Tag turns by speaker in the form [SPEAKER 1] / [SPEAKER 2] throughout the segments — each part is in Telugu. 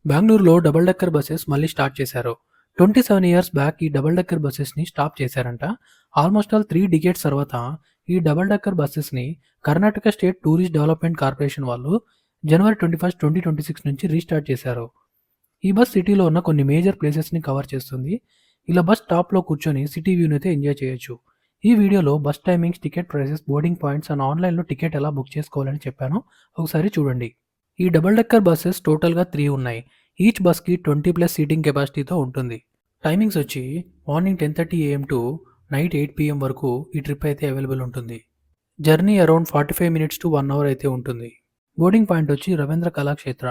[SPEAKER 1] బెంగళూరులో డబుల్ డెక్కర్ బసెస్ మళ్ళీ స్టార్ట్ చేశారు. 27 ఇయర్స్ బ్యాక్ ఈ డబుల్ డెక్కర్ బసెస్‌ని స్టాప్ చేశారంట. ఆల్‌మోస్ట్ ఆల్ 3 డికేడ్స్ తర్వాత ఈ డబుల్ డెక్కర్ బసెస్‌ని Karnataka state tourist development corporation వాళ్ళు జనవరి 21, 2026 నుంచి రీస్టార్ట్ చేశారు. ఈ బస్ సిటీలో ఉన్న కొన్ని మేజర్ ప్లేసెస్‌ని కవర్ చేస్తుంది. ఇలా బస్ టాప్‌లో కూర్చొని సిటీ వ్యూనైతే ఎంజాయ్ చేయొచ్చు. ఈ వీడియోలో bus timings, ticket prices, boarding points and ఆన్‌లైన్‌లో టికెట్ ఎలా బుక్ చేసుకోవాలని చెప్పాను. ఒకసారి చూడండి. ఈ డబుల్ డెక్కర్ బసెస్ టోటల్‌గా 3 ఉన్నాయి. ఈచ్ బస్‌కి 20+ సీటింగ్ కెపాసిటీతో ఉంటుంది. టైమింగ్స్ వచ్చి morning 10:30 AM to night 8 PM వరకు ఈ ట్రిప్ అయితే అవైలబుల్ ఉంటుంది. Journey around 45 minutes to 1 hour అయితే ఉంటుంది. బోర్డింగ్ పాయింట్ వచ్చి రవీంద్ర కళాక్షేత్ర.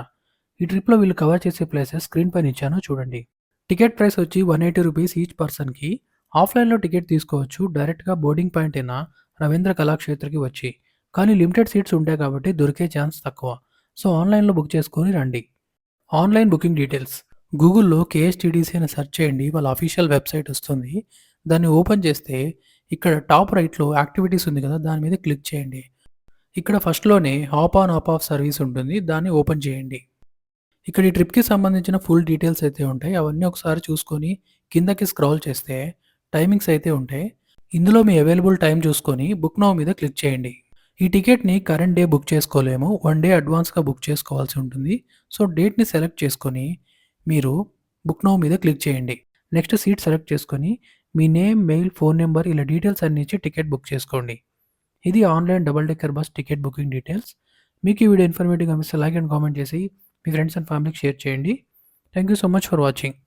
[SPEAKER 1] ఈ ట్రిప్‌లో వీళ్ళు కవర్ చేసే ప్లేసెస్ స్క్రీన్ పైన ఇచ్చాను చూడండి. టికెట్ ప్రైస్ వచ్చి ₹180 ఈచ్ పర్సన్‌కి. ఆఫ్‌లైన్‌లో టికెట్ తీసుకోవచ్చు. డైరెక్ట్‌గా బోర్డింగ్ పాయింట్ అయిన రవీంద్ర కళాక్షేత్రకి వచ్చి. కానీ లిమిటెడ్ సీట్స్ ఉంటాయి కాబట్టి దొరికే ఛాన్స్ తక్కువ. సో ఆన్‌లైన్‌లో బుక్ చేసుకొని రండి. Online booking details. గూగుల్‌లో కేఎస్‌టీడీసీ అని సెర్చ్ చేయండి. వాళ్ళ అఫీషియల్ వెబ్‌సైట్ వస్తుంది. దాన్ని ఓపెన్ చేస్తే ఇక్కడ టాప్ రైట్‌లో యాక్టివిటీస్ ఉంది కదా! దాని మీద క్లిక్ చేయండి. ఇక్కడ ఫస్ట్‌లోనే hop on, hop off service ఉంటుంది. దాన్ని ఓపెన్ చేయండి. ఇక్కడ ఈ ట్రిప్‌కి సంబంధించిన ఫుల్ డీటెయిల్స్ అయితే ఉంటాయి. అవన్నీ ఒకసారి చూసుకొని కిందకి స్క్రాల్ చేస్తే టైమింగ్స్ అయితే ఉంటాయి. ఇందులో మీ అవైలబుల్ టైమ్ చూసుకొని బుక్ నౌ మీద క్లిక్ చేయండి. ఈ టికెట్‌ని కరెంట్ డే బుక్ చేసుకోలేము. 1 డే అడ్వాన్స్‌గా బుక్ చేసుకోవాల్సి ఉంటుంది. సో, డేట్‌ని సెలెక్ట్ చేసుకొని మీరు బుక్ నౌ మీద క్లిక్ చేయండి. నెక్స్ట్ సీట్ సెలెక్ట్ చేసుకొని మీ నేమ్, మెయిల్, ఫోన్ నంబర్ ఇలా డీటెయిల్స్ అన్నీ ఇచ్చి టికెట్ బుక్ చేసుకోండి. ఇది online double decker bus ticket booking details. మీకు ఈ వీడియో ఇన్ఫర్మేటివ్‌గా అనిపిస్తే లైక్ అండ్ కామెంట్ చేసి మీ ఫ్రెండ్స్ అండ్ ఫ్యామిలీకి షేర్ చేయండి. Thank you so much for watching.